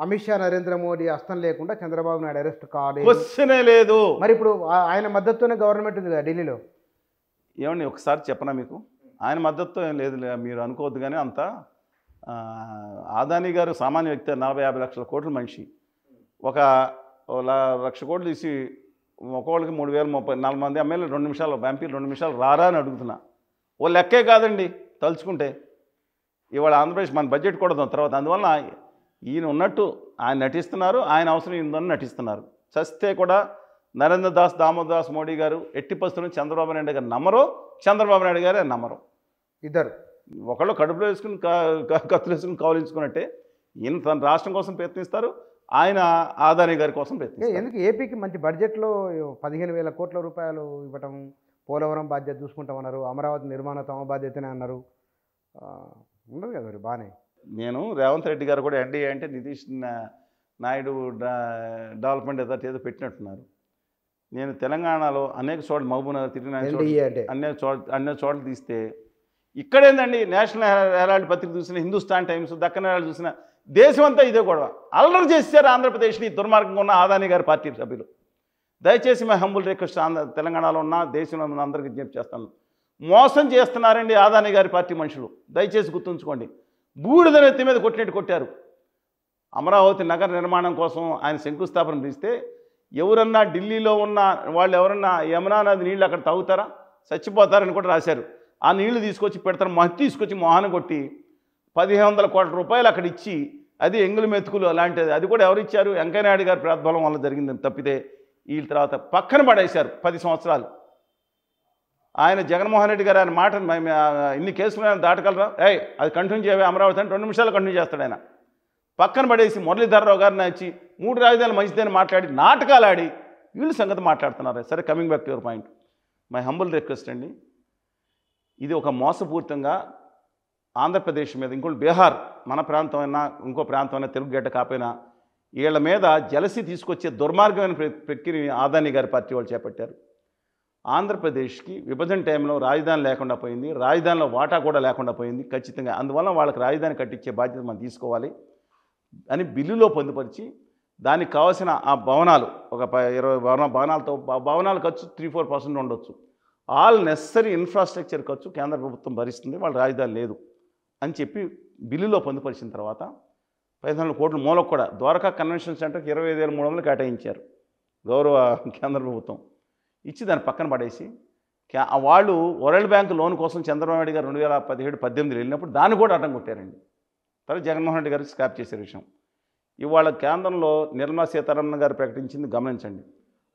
అమిత్ షా, నరేంద్ర మోడీ హస్తం లేకుండా చంద్రబాబు నాయుడు అరెస్ట్ కాలేదు. క్వశ్చనే లేదు. మరి ఇప్పుడు ఆయన మద్దతుతోనే గవర్నమెంట్ ఉంది కదా ఢిల్లీలో. ఏమండి ఒకసారి చెప్పనా మీకు, ఆయన మద్దతుతో ఏం లేదు, మీరు అనుకోవద్దు. కానీ అంత ఆదాని గారు సామాన్య వ్యక్తి, 40-50 లక్షల కోట్ల మనిషి. ఒక 1,00,000 కోట్లు తీసి ఒక్కొక్కరికి 3,034 మంది ఎమ్మెల్యేలు 2 నిమిషాలు, ఎంపీలు 2 నిమిషాలు రారా అని అడుగుతున్నా. ఓ లెక్కే కాదండి తలుచుకుంటే. ఇవాళ ఆంధ్రప్రదేశ్ మన బడ్జెట్ కూడా తర్వాత. అందువల్ల ఈయన ఉన్నట్టు ఆయన నటిస్తున్నారు, ఆయన అవసరం ఉందని నటిస్తున్నారు. చస్తే కూడా నరేంద్ర దాస్ దామోదాస్ మోడీ గారు ఎట్టి పరిస్థితుల్లో చంద్రబాబు నాయుడు గారు నమ్మరు, చంద్రబాబు నాయుడు గారే నమ్మరు. ఇద్దరు ఒకళ్ళు కడుపులో వేసుకుని కత్తులు వేసుకుని కౌలించుకున్నట్టే ఈయన తన రాష్ట్రం కోసం ప్రయత్నిస్తారు, ఆయన ఆదాని గారి కోసం ప్రయత్నిస్తారు. ఎందుకు ఏపీకి మంచి బడ్జెట్లో 15,000 కోట్ల రూపాయలు ఇవ్వటం, పోలవరం బాధ్యత చూసుకుంటామన్నారు, అమరావతి నిర్మాణ తమ బాధ్యతనే అన్నారు. ఉండదు కదా మరి బాగానే. నేను రేవంత్ రెడ్డి గారు కూడా ఎన్డీఏ అంటే నితీష్ నాయుడు డెవలప్మెంట్ ఏదో పెట్టినట్టున్నారు. నేను తెలంగాణలో అనేక చోట్ల మహబూబ్నగర్ తిరిగిన అనేక చోట్ల తీస్తే ఇక్కడేందండి, నేషనల్ హెరాల్డ్ పత్రిక చూసిన, హిందుస్థాన్ టైమ్స్, దక్కన్ హెరాల్డ్ చూసిన, దేశం అంతా ఇదే గొడవ. అల్లరి చేశారు ఆంధ్రప్రదేశ్ని దుర్మార్గంగా ఉన్న ఆదాని గారి పార్టీ సభ్యులు. దయచేసి మా హంబుల్ రిక్వెస్ట్ తెలంగాణలో ఉన్న దేశంలో ఉన్న అందరికీ విజ్ఞప్తి చేస్తాను, మోసం చేస్తున్నారండి ఆదాని గారి పార్టీ మనుషులు. దయచేసి గుర్తుంచుకోండి. బూడిద నెత్తి మీద కొట్టినట్టు కొట్టారు. అమరావతి నగర నిర్మాణం కోసం ఆయన శంకుస్థాపన పిలిస్తే ఎవరన్నా ఢిల్లీలో ఉన్న వాళ్ళు ఎవరన్నా యమునా నది నీళ్ళు అక్కడ తాగుతారా, చచ్చిపోతారని కూడా రాశారు. ఆ నీళ్లు తీసుకొచ్చి పెడతారు, తీసుకొచ్చి మొహాన కొట్టి 1,500 కోట్ల రూపాయలు అక్కడ ఇచ్చి, అది ఎంగులు మెతుకులు అలాంటిది. అది కూడా ఎవరు ఇచ్చారు? వెంకయ్యనాయుడు గారి ప్రోద్బలం వల్ల జరిగింది తప్పితే వీళ్ళ తర్వాత పక్కన పడేశారు 10 సంవత్సరాలు. ఆయన జగన్మోహన్ రెడ్డి గారు ఆయన మాట ఇన్ని కేసులు ఆయన దాటగలరా? అది కంటిన్యూ చేయవే అమరావతి అని 2 నిమిషాలు కంటిన్యూ చేస్తాడు ఆయన. పక్కన పడేసి మురళీధరరావు గారిని వచ్చి 3 రాజధానులు మంచిదని మాట్లాడి నాటకాలు ఆడి వీళ్ళు సంగతి మాట్లాడుతున్నారు. సరే, coming back to your point, my humble request అండి, ఇది ఒక మోసపూరితంగా ఆంధ్రప్రదేశ్ మీద, ఇంకోటి బీహార్ మన ప్రాంతం అయినా ఇంకో ప్రాంతం అయినా తెలుగు గడ్డ కాపోయినా వీళ్ళ మీద జలసి తీసుకొచ్చే దుర్మార్గమైన ప్రక్రియని ఆదాని గారి పార్టీ వాళ్ళు చేపట్టారు. ఆంధ్రప్రదేశ్కి విభజన టైంలో రాజధాని లేకుండా పోయింది, రాజధానిలో వాటా కూడా లేకుండా పోయింది ఖచ్చితంగా. అందువల్ల వాళ్ళకి రాజధాని కట్టించే బాధ్యత మనం తీసుకోవాలి అని బిల్లులో పొందుపరిచి, దానికి కావాల్సిన ఆ భవనాలు ఒక 20 భవనాలతో, భవనాల ఖర్చు 3-4% ఉండొచ్చు, ఆల్ నెసరీ ఇన్ఫ్రాస్ట్రక్చర్ ఖర్చు కేంద్ర ప్రభుత్వం భరిస్తుంది, వాళ్ళ రాజధాని లేదు అని చెప్పి బిల్లులో పొందుపరిచిన తర్వాత 1500 కోట్ల మూలకు కూడా ద్వారకా కన్వెన్షన్ సెంటర్కి 25,300 కేటాయించారు గౌరవ కేంద్ర ప్రభుత్వం. ఇచ్చి దాన్ని పక్కన పడేసి వాళ్ళు వరల్డ్ బ్యాంక్ లోన్ కోసం చంద్రబాబు నాయుడు గారు 2017-18 వెళ్ళినప్పుడు దాన్ని కూడా అడ్డం కొట్టారండి. తర్వాత జగన్మోహన్ రెడ్డి గారు స్క్రాప్ చేసే విషయం ఇవాళ కేంద్రంలో నిర్మలా సీతారామన్ గారు ప్రకటించింది గమనించండి.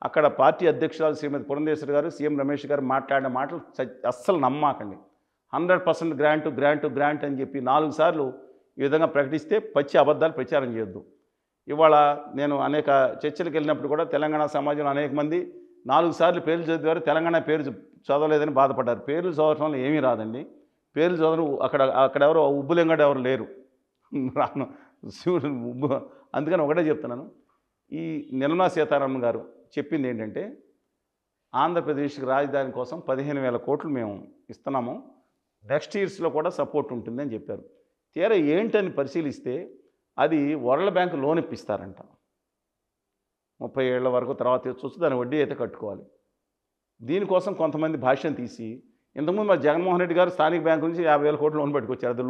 అక్కడ పార్టీ అధ్యక్షురాలు శ్రీమతి పురంధేశ్వరి గారు, సీఎం రమేష్ గారు మాట్లాడిన మాటలు అస్సలు నమ్మకండి. 100% గ్రాంట్ అని చెప్పి 4 సార్లు ఈ విధంగా ప్రకటిస్తే పచ్చి అబద్ధాలు ప్రచారం చేయొద్దు. ఇవాళ నేను అనేక చర్చలకు వెళ్ళినప్పుడు కూడా తెలంగాణ సమాజంలో అనేక మంది 4 సార్లు పేర్లు చదివారు, తెలంగాణ పేరు చదవలేదని బాధపడ్డారు. పేర్లు చదవటం వల్ల ఏమీ రాదండి. పేర్లు చదవరు. అక్కడ ఎవరో ఉబ్బులింగడు ఎవరు లేరు, రాను శివుడు ఉబ్బు. అందుకని ఒకటే చెప్తున్నాను, ఈ నిర్మలా సీతారామన్ గారు చెప్పింది ఏంటంటే ఆంధ్రప్రదేశ్కి రాజధాని కోసం 15,000 కోట్లు మేము ఇస్తున్నాము, నెక్స్ట్ ఇయర్స్లో కూడా సపోర్ట్ ఉంటుందని చెప్పారు. తీరా ఏంటని పరిశీలిస్తే అది వరల్డ్ బ్యాంక్ లోన్ ఇప్పిస్తారంట. 30 ఏళ్ల వరకు తర్వాత చూసి దాని వడ్డీ అయితే కట్టుకోవాలి. దీనికోసం కొంతమంది భాష్యం తీసి, ఇంతకుముందు మరి జగన్మోహన్ రెడ్డి గారు స్థానిక బ్యాంకు నుంచి 50,000 కోట్లు లోన్ పెట్టుకొచ్చారు. అది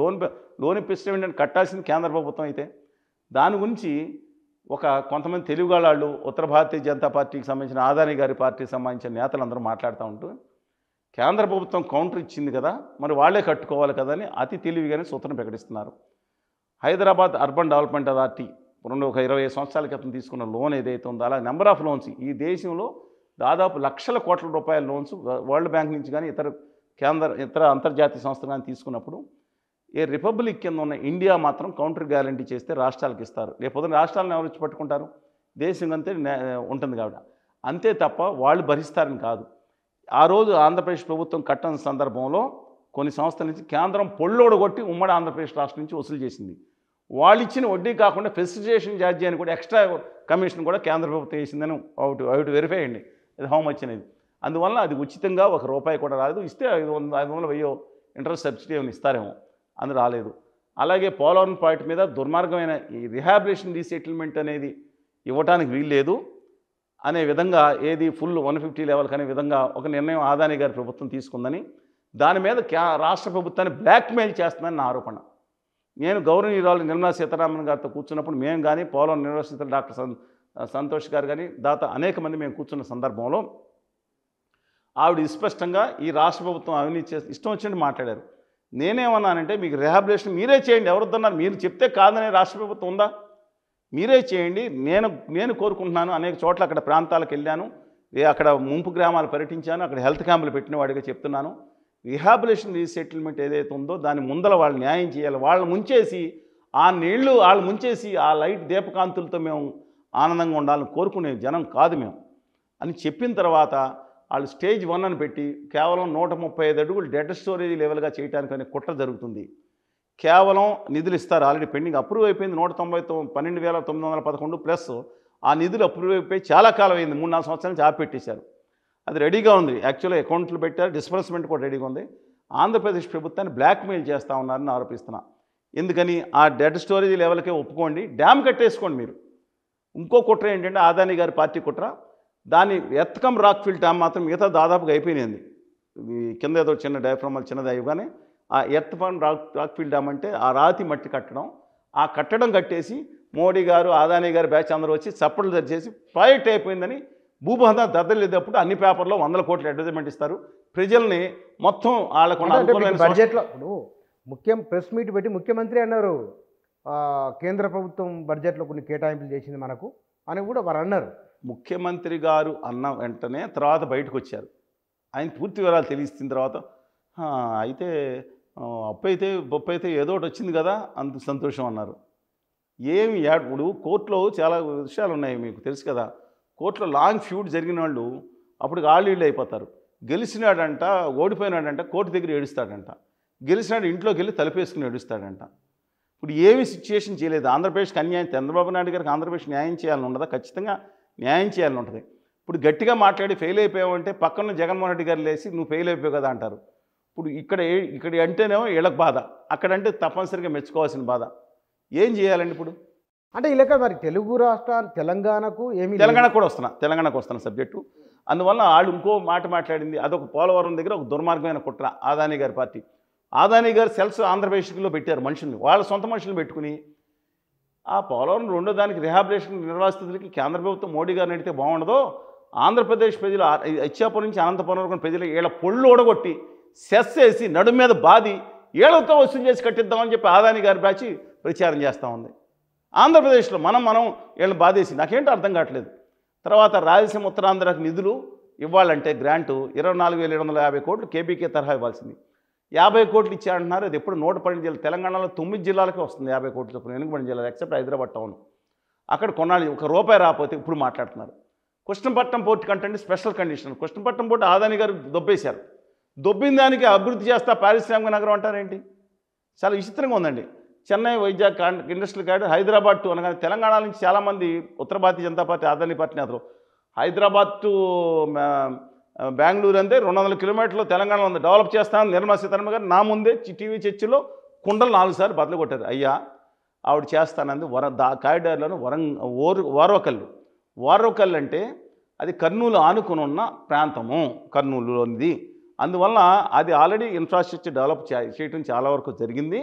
లోన్ ఇప్పిస్తే ఏంటంటే కట్టాల్సింది కేంద్ర ప్రభుత్వం అయితే దాని గురించి కొంతమంది తెలుగుగాళ్ళు ఉత్తర భారతీయ జనతా పార్టీకి సంబంధించిన ఆదాని గారి పార్టీకి సంబంధించిన నేతలందరూ మాట్లాడుతూ ఉంటూ కేంద్ర ప్రభుత్వం కౌంటర్ ఇచ్చింది కదా, మరి వాళ్ళే కట్టుకోవాలి కదా అని అతి తెలివిగానే సూత్రం ప్రకటిస్తున్నారు. హైదరాబాద్ అర్బన్ డెవలప్మెంట్ అథారిటీ ఒక 20 సంవత్సరాల క్రితం తీసుకున్న లోన్ ఏదైతే ఉందో అలా నెంబర్ ఆఫ్ లోన్స్ ఈ దేశంలో దాదాపు లక్షల కోట్ల రూపాయల లోన్స్ వరల్డ్ బ్యాంక్ నుంచి కానీ ఇతర అంతర్జాతీయ సంస్థలు కానీ తీసుకున్నప్పుడు ఏ రిపబ్లిక్ కింద ఉన్న ఇండియా మాత్రం కౌంటర్ గ్యారంటీ చేస్తే రాష్ట్రాలకు ఇస్తారు. రేపొద్దున రాష్ట్రాలను ఎవరు వచ్చి పట్టుకుంటారు? దేశం అంతే ఉంటుంది కాబట్టి. అంతే తప్ప వాళ్ళు భరిస్తారని కాదు. ఆ రోజు ఆంధ్రప్రదేశ్ ప్రభుత్వం కట్టని సందర్భంలో కొన్ని సంస్థల నుంచి కేంద్రం పొళ్ళోడగొట్టి ఉమ్మడి ఆంధ్రప్రదేశ్ రాష్ట్రం నుంచి వసూలు చేసింది. వాళ్ళు ఇచ్చిన వడ్డీ కాకుండా ఫెసిలిటేషన్ ఛార్జీ అని కూడా ఎక్స్ట్రా కమిషన్ కూడా కేంద్ర ప్రభుత్వం వేసిందని అవుట్ వెరిఫై అండి అది హౌ మచ్ అనేది. అందువల్ల అది ఉచితంగా ₹1 కూడా రాలేదు. ఇస్తే 500 1000 ఇంట్రెస్ట్ సబ్సిడీ ఏమైనా ఇస్తారేమో, అది రాలేదు. అలాగే పోలవరం ప్రాజెక్టు మీద దుర్మార్గమైన ఈ రిహాబిలిటేషన్ రీసెటిల్మెంట్ అనేది ఇవ్వటానికి వీల్లేదు అనే విధంగా ఏది ఫుల్ 150 లెవెల్కి అనే విధంగా ఒక నిర్ణయం అదానీ గారి ప్రభుత్వం తీసుకుందని దాని మీద రాష్ట్ర ప్రభుత్వాన్ని బ్లాక్మెయిల్ చేస్తుందని నా ఆరోపణ. నేను గౌరవనీయురాలు నిర్మలా సీతారామన్ గారితో కూర్చున్నప్పుడు మేము కానీ పోలవరం యూనివర్సిటీ డాక్టర్ సంతోష్ గారు కానీ అనేక మంది మేము కూర్చున్న సందర్భంలో ఆవిడ స్పష్టంగా ఈ రాష్ట్ర ప్రభుత్వం అవినీతి చేసి ఇష్టం వచ్చినట్టు మాట్లాడారు. నేనేమన్నానంటే మీకు రిహాబిలిటేషన్ మీరే చేయండి, ఎవరుద్దన్నారు, మీరు చెప్తే కాదనే రాష్ట్ర ప్రభుత్వం ఉందా? మీరే చేయండి, నేను కోరుకుంటున్నాను. అనేక చోట్ల అక్కడ ప్రాంతాలకు వెళ్ళాను, అక్కడ ముంపు గ్రామాలు పర్యటించాను, అక్కడ హెల్త్ క్యాంపులు పెట్టిన వాడిగా చెప్తున్నాను. రిహాబిలిటేషన్ రీసెటిల్మెంట్ ఏదైతే ఉందో దాని ముందర వాళ్ళు న్యాయం చేయాలి. వాళ్ళు ముంచేసి ఆ నీళ్లు వాళ్ళు ముంచేసి ఆ లైట్ దీపకాంతులతో మేము ఆనందంగా ఉండాలని కోరుకునే జనం కాదు మేము అని చెప్పిన తర్వాత వాళ్ళు స్టేజ్ 1 అని పెట్టి కేవలం 135 అడుగులు డెడ్ స్టోరేజ్ లెవెల్గా చేయడానికి అనే కుట్ర జరుగుతుంది. కేవలం నిధులు ఇస్తారు, ఆల్రెడీ పెండింగ్ అప్రూవ్ అయిపోయింది 12,911 ప్లస్ ఆ నిధులు అప్రూవ్ అయిపోయి చాలా కాలం అయింది, 3-4 సంవత్సరాల నుంచి ఆపెట్టేశారు. అది రెడీగా ఉంది, యాక్చువల్గా అకౌంట్లు పెట్టారు, డిస్బర్స్మెంట్ కూడా రెడీగా ఉంది. ఆంధ్రప్రదేశ్ ప్రభుత్వాన్ని బ్లాక్మెయిల్ చేస్తూ ఉన్నారని ఆరోపిస్తున్నా. ఎందుకని ఆ డెడ్ స్టోరేజ్ లెవెల్కే ఒప్పుకోండి, డ్యామ్ కట్టేసుకోండి మీరు. ఇంకో కుట్ర ఏంటంటే అదానీ గారి పార్టీ కుట్ర, దాన్ని ఎత్తకం రాక్ఫిల్ డ్యామ్ మాత్రం మిగతా దాదాపుగా అయిపోయింది. కింద ఏదో చిన్న డయాఫ్రామాలు చిన్నది అయిపోగానే ఆ ఎత్తకం రాక్ఫిల్ డ్యామ్ అంటే ఆ రాతి మట్టి కట్టడం, ఆ కట్టడం కట్టేసి మోడీ గారు అదానీ గారు బ్యాచ్ అందరూ వచ్చి చప్పట్లు తెరిచేసి ప్రాజెక్ట్ అయిపోయిందని భూబంధం దద్దలేటప్పుడు అన్ని పేపర్లో 100 కోట్ల అడ్వర్టైజ్మెంట్ ఇస్తారు. ప్రజల్ని మొత్తం వాళ్ళకు బడ్జెట్లో ఇప్పుడు ప్రెస్ మీట్ పెట్టి ముఖ్యమంత్రి అన్నారు కేంద్ర ప్రభుత్వం బడ్జెట్లో కొన్ని కేటాయింపులు చేసింది మనకు అని కూడా వారు అన్నారు. ముఖ్యమంత్రి గారు అన్న వెంటనే తర్వాత బయటకు వచ్చారు. ఆయన పూర్తి వివరాలు తెలిసిన తర్వాత అయితే అప్పు అయితే ఏదో ఒకటి వచ్చింది కదా అంత సంతోషం అన్నారు. ఏమి ఇప్పుడు కోర్టులో చాలా విషయాలు ఉన్నాయి, మీకు తెలుసు కదా. కోర్టులో లాంగ్ ఫ్యూడ్ జరిగిన వాళ్ళు అప్పుడు వీళ్ళు అయిపోతారు. గెలిచినాడంట, ఓడిపోయినాడంట, కోర్టు దగ్గర ఏడుస్తాడంట, గెలిచినాడు ఇంట్లోకి వెళ్ళి తలుపేసుకుని ఏడుస్తాడంట. ఇప్పుడు ఏమి సిచ్యుయేషన్ చేయలేదు. ఆంధ్రప్రదేశ్కి అన్యాయం, చంద్రబాబు నాయుడు గారికి ఆంధ్రప్రదేశ్ న్యాయం చేయాలని ఉండదా? ఖచ్చితంగా న్యాయం చేయాలని ఉంటుంది. ఇప్పుడు గట్టిగా మాట్లాడి ఫెయిల్ అయిపోయావంటే పక్కన జగన్మోహన్ రెడ్డి గారు లేచి నువ్వు ఫెయిల్ అయిపోయావు కదా అంటారు. ఇప్పుడు ఇక్కడ అంటేనేమో వీళ్ళకి బాధ, అక్కడంటే తప్పనిసరిగా మెచ్చుకోవాల్సిన బాధ. ఏం చేయాలండి ఇప్పుడు? అంటే ఈ లెక్క మరి తెలుగు రాష్ట్రాలు తెలంగాణకు తెలంగాణకు వస్తున్న సబ్జెక్టు. అందువల్ల వాళ్ళు ఇంకో మాట మాట్లాడింది, అదొక పోలవరం దగ్గర ఒక దుర్మార్గమైన కుట్ర. అదానీ గారి పార్టీ, అదానీ గారు సెల్స్ ఆంధ్రప్రదేశ్లో పెట్టారు మనుషుల్ని, వాళ్ళ సొంత మనుషులు పెట్టుకుని ఆ పోలవరం రెండో దానికి రిహాబిలిటేషన్ నిర్వాసితులకి కేంద్ర ప్రభుత్వం మోడీ గారు నడితే బాగుండదో, ఆంధ్రప్రదేశ్ ప్రజలు ఇచ్చాపురం నుంచి అనంతపురం వరకు ప్రజలు వీళ్ళ పొళ్ళు ఓడగొట్టి సెస్ వేసి నడుము మీద బాది ఏళ్లతో వసూలు చేసి కట్టిద్దామని చెప్పి అదానీ గారి బ్యాచ్ ప్రచారం చేస్తూ ఉంది. ఆంధ్రప్రదేశ్లో మనం వీళ్ళని బాధేసి నాకేంటో అర్థం కావట్లేదు. తర్వాత రాయలసీమ ఉత్తరాంధ్రకు నిధులు ఇవ్వాలంటే గ్రాంటు 24,750 కోట్లు కేబీకే తరహా ఇవ్వాల్సింది 50 కోట్లు ఇచ్చారంటున్నారు. అది ఎప్పుడు 112 జిల్లాలు, తెలంగాణలో 9 జిల్లాలకే వస్తుంది 50 కోట్ల చొప్పున, వెనుకబడిన జిల్లాలు ఎక్సెప్ట్ హైదరాబాద్ టౌన్. అక్కడ కొన్నాళ్ళు ₹1 రాకపోతే ఇప్పుడు మాట్లాడుతున్నారు. కృష్ణపట్నం పోర్టు కంటే special condition. Krishnapatnam port Adani గారు దొబ్బేశారు. దొబ్బిన దానికి అభివృద్ధి చేస్తా పారిశ్రామిక నగరం అంటారేంటి? చాలా విచిత్రంగా ఉందండి. Chennai, Vizag industrial corridor, Hyderabad to అనగానే తెలంగాణ నుంచి చాలామంది ఉత్తర భారతీయ జనతా పార్టీ అదానీ పార్టీ నేతలు హైదరాబాద్ టు బెంగళూరు అంతే 200 కిలోమీటర్లు తెలంగాణలో ఉంది, డెవలప్ చేస్తానని నిర్మలా సీతారామన్ గారు నా ముందే టీవీ చర్చలో కుండలు 4 సార్లు బద్దలు కొట్టారు. అయ్యా ఆవిడ చేస్తానంది కారిడార్లోను ఓర్వకల్లు అంటే అది కర్నూలు ఆనుకుని ఉన్న ప్రాంతము, కర్నూలులోనిది. అందువల్ల అది ఆల్రెడీ ఇన్ఫ్రాస్ట్రక్చర్ డెవలప్ చేయడం చాలా వరకు జరిగింది.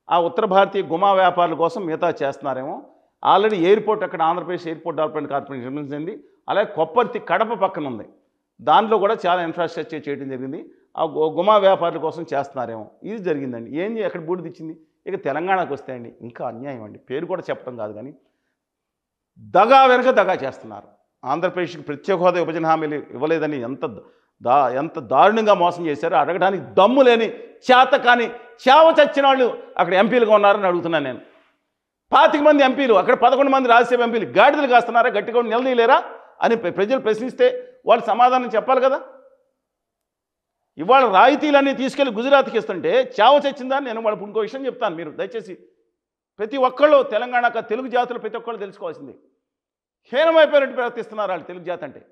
ఆ ఉత్తర భారతీయ గుమా వ్యాపారుల కోసం మిగతా చేస్తున్నారేమో. ఆల్రెడీ ఎయిర్పోర్ట్ అక్కడ ఆంధ్రప్రదేశ్ ఎయిర్పోర్ట్ డెవలప్మెంట్ కార్పొరేషన్ నిర్మించింది. అలాగే కొప్పర్తి కడప పక్కన ఉంది, దాంట్లో కూడా చాలా ఇన్ఫ్రాస్ట్రక్చర్ చేయడం జరిగింది. ఆ గుమా వ్యాపారుల కోసం చేస్తున్నారేమో. ఇది జరిగిందండి. ఎక్కడ బూడిదిచ్చింది? ఇక తెలంగాణకు వస్తాయండి ఇంకా అన్యాయం అండి, పేరు కూడా చెప్పడం కాదు కానీ దగా వెనక దగా చేస్తున్నారు. ఆంధ్రప్రదేశ్కి ప్రత్యేక హోదా విభజన హామీలు ఇవ్వలేదని ఎంత దారుణంగా మోసం చేశారో అడగడానికి దమ్ము లేని చేత కానీ చావ చచ్చిన వాళ్ళు అక్కడ ఎంపీలుగా ఉన్నారని అడుగుతున్నాను నేను. 25 మంది ఎంపీలు, అక్కడ 11 మంది రాజ్యసభ ఎంపీలు గాడిదలు కాస్తున్నారా, గట్టిగా నిలదీయలేరా అని ప్రజలు ప్రశ్నిస్తే వాళ్ళు సమాధానం చెప్పాలి కదా. ఇవాళ రాయితీలన్నీ తీసుకెళ్లి గుజరాత్కి ఇస్తుంటే చావ చచ్చిందని నేను వాళ్ళకి ఇంకో విషయం చెప్తాను. మీరు దయచేసి ప్రతి ఒక్కళ్ళు తెలంగాణ తెలుగు జాతులు ప్రతి ఒక్కళ్ళు తెలుసుకోవాల్సింది. హీనమైపోయినట్టు ప్రవర్తిస్తున్నారు వాళ్ళు తెలుగు జాతి అంటే.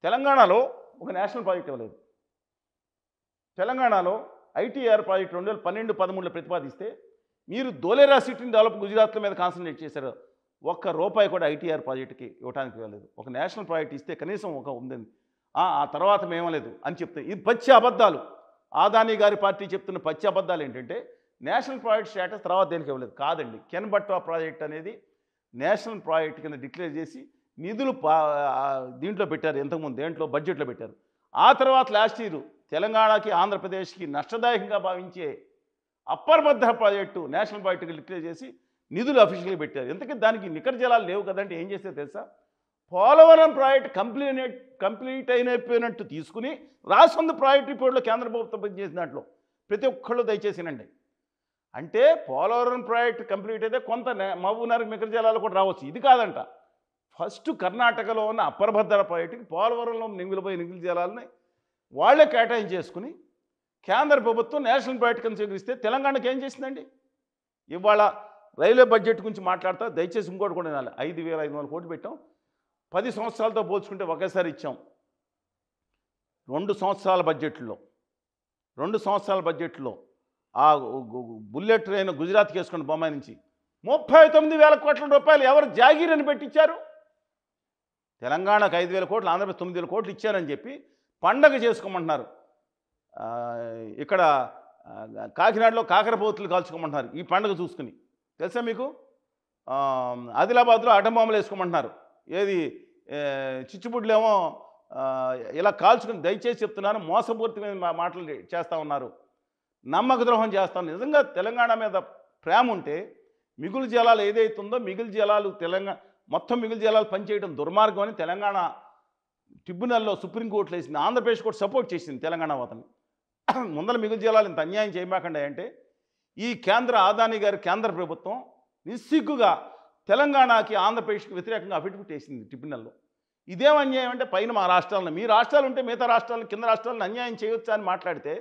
తెలంగాణలో ఒక నేషనల్ ప్రాజెక్ట్ ఇవ్వలేదు. తెలంగాణలో ఐటీఆర్ ప్రాజెక్ట్ 2012-13లో ప్రతిపాదిస్తే మీరు ధోలేరా సిటీని డెవలప్ గుజరాత్ల మీద కాన్సన్ట్రేట్ చేశారు. ఒక్క రూపాయి కూడా ఐటీఆర్ ప్రాజెక్టుకి ఇవ్వడానికి వెళ్ళలేదు. ఒక నేషనల్ ప్రాజెక్ట్ ఇస్తే కనీసం ఒక ఉందండి, ఆ తర్వాత మేమలేదు అని చెప్తే ఇది పచ్చి అబద్ధాలు. ఆదాని గారి పార్టీ చెప్తున్న పచ్చి అబద్ధాలు ఏంటంటే నేషనల్ ప్రాజెక్ట్ స్టేటస్ తర్వాత దేనికి ఇవ్వలేదు. కాదండి, కెన్ బట్వా ప్రాజెక్ట్ అనేది నేషనల్ ప్రాజెక్ట్ కింద డిక్లేర్ చేసి నిధులు దీంట్లో పెట్టారు, ఇంతకుముందు దేంట్లో బడ్జెట్లో పెట్టారు. ఆ తర్వాత లాస్ట్ ఇయర్ తెలంగాణకి ఆంధ్రప్రదేశ్కి నష్టదాయకంగా భావించే అప్పర్ భద్ర ప్రాజెక్టు నేషనల్ ప్రాజెక్టుకి డిక్లేర్ చేసి నిధులు అఫీషియల్గా పెట్టారు. ఎందుకంటే దానికి నికర జలాలు లేవు కదంటే ఏం చేస్తే తెలుసా, పోలవరం ప్రాజెక్ట్ కంప్లీట్ అయిపోయినట్టు తీసుకుని రాసొంద ప్రాజెక్ట్ రిపోర్ట్లో కేంద్ర ప్రభుత్వం చేసిన దాంట్లో ప్రతి ఒక్కళ్ళు దయచేసినండి. అంటే పోలవరం ప్రాజెక్ట్ కంప్లీట్ అయితే కొంత మహబూబ్నగర్ నికర జలాలు కూడా రావచ్చు. ఇది కాదంట, ఫస్ట్ కర్ణాటకలో ఉన్న అప్పర్ భద్ర ప్రాజెక్టుకి పోలవరంలో మిగిలిపోయే నికర జలాలని వాళ్ళే కేటాయించేసుకుని కేంద్ర ప్రభుత్వం నేషనల్ ప్రాజెక్ట్ కింద స్వీకరిస్తే తెలంగాణకి ఏం చేసిందండి? ఇవాళ రైల్వే బడ్జెట్ గురించి మాట్లాడతా, దయచేసి ఇంకోటి కూడా వినాలి. 5,500 కోట్లు పెట్టాం, 10 సంవత్సరాలతో పోల్చుకుంటే ఒకేసారి ఇచ్చాం. 2 సంవత్సరాల బడ్జెట్లో ఆ బుల్లెట్ ట్రైన్ గుజరాత్కి వేసుకున్న బొమ్మాయి నుంచి 39,000 కోట్ల రూపాయలు ఎవరు జాగీరని పెట్టించారు? తెలంగాణకు 5,000 కోట్లు, ఆంధ్రప్రదేశ్ 9,000 కోట్లు ఇచ్చారని చెప్పి పండగ చేసుకోమంటున్నారు. ఇక్కడ కాకినాడలో కాకరపోతులు కాల్చుకోమంటున్నారు ఈ పండుగ చూసుకుని. తెలుసా మీకు? ఆదిలాబాద్లో అటంబాంబులు వేసుకోమంటున్నారు. ఏది చిచ్చుబుడ్లేమో ఇలా కాల్చుకుని, దయచేసి చెప్తున్నాను, మోసపూరితమైన మాటలు చేస్తూ ఉన్నారు, నమ్మక ద్రోహం చేస్తాను. నిజంగా తెలంగాణ మీద ప్రేమ ఉంటే మిగులు జలాలు ఏదైతుందో మిగులు జలాలు మొత్తం మిగులు జలాలు పనిచేయడం దుర్మార్గం అని తెలంగాణ ట్రిబ్యునల్లో సుప్రీంకోర్టులో వేసింది. ఆంధ్రప్రదేశ్ కూడా సపోర్ట్ చేసింది తెలంగాణ వాతని. ముందర మిగులు జలాలు ఇంత అన్యాయం చేయమాకండి అంటే ఈ ఆదాని గారి కేంద్ర ప్రభుత్వం నిస్సిగ్గుగా తెలంగాణకి ఆంధ్రప్రదేశ్కి వ్యతిరేకంగా అఫిడవిట్ వేసింది ట్రిబ్యునల్లో. ఇదేం అన్యాయం అంటే పైన మా రాష్ట్రాలను, మీ రాష్ట్రాలు ఉంటే మిగతా రాష్ట్రాలను, కింద రాష్ట్రాలను అన్యాయం చేయొచ్చా అని మాట్లాడితే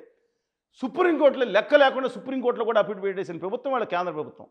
సుప్రీంకోర్టులో లెక్క లేకుండా సుప్రీంకోర్టులో కూడా అఫిడవిట్ వేసిన ప్రభుత్వం వాళ్ళ కేంద్ర ప్రభుత్వం.